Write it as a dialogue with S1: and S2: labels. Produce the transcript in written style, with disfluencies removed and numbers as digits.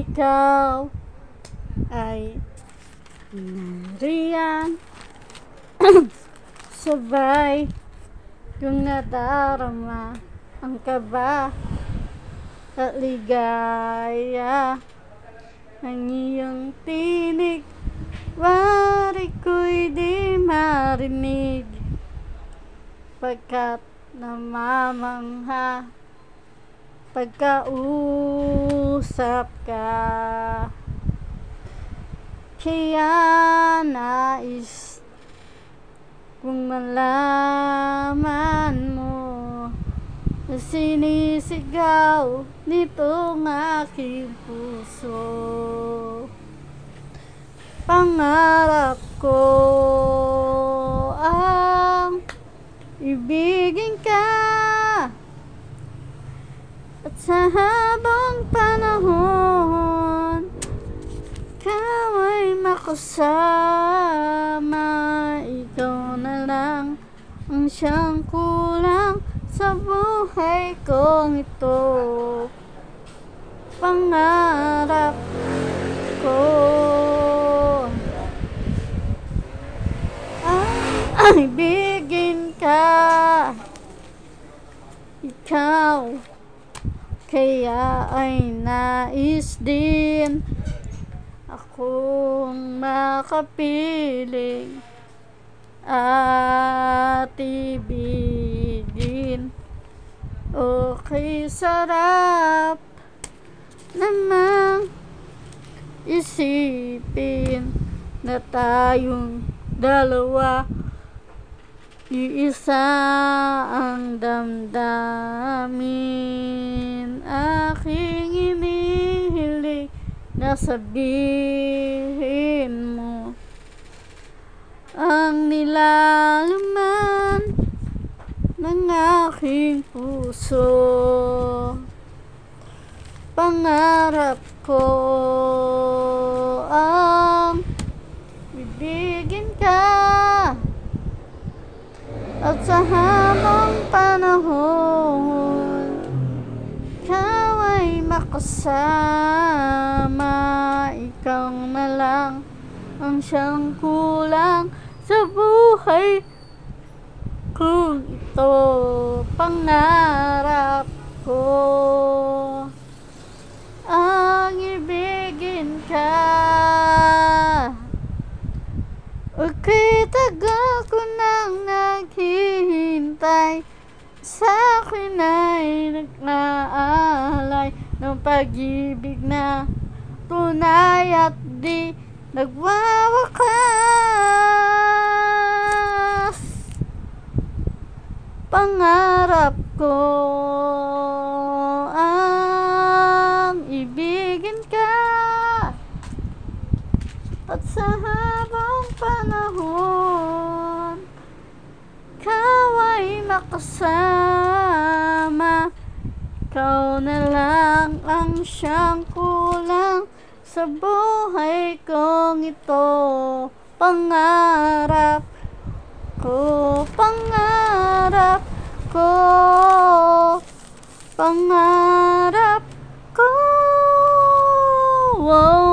S1: ikaw ay nariyan. Sabay kung nadarama ang kaba at ligaya ng iyong tinig, wari ko'y di marinig, pagkat namamangha pagkausap ka. Kaya nais kung malaman mo na sinisigaw nitong aking puso. Pangarap ko ang ibigin ka, at sa habang panahon ikaw ay makasama. Ikaw na lang ang siyang kulang sa buhay kong ito. Pangarap ko ang ibigin ka, ikaw. Kaya ay nais din akong makapiling at ibigin. Okay, sarap namang isipin na tayong dalawa, iisa ang damdamin. Aking inihiling na sabihin mo ang nilalaman ng aking puso. Pangarap ko ang ibigin ka, at sa habang panahon ikaw ay makasama. Ikaw na lang ang siyang kulang sa buhay kong ito. Pangarap ko ang ibigin ka. Okay, tagal ko nang naghihintay, sa akin ay nag-aalay ng pag-ibig na tunay at di nagwawakas. Pangarap ko ang ibigin ka, at sa habang panahon ikaw ay makasama. Ikaw na lang ang siyang kulang sa buhay kong ito. Pangarap ko, pangarap ko, pangarap ko. Wow.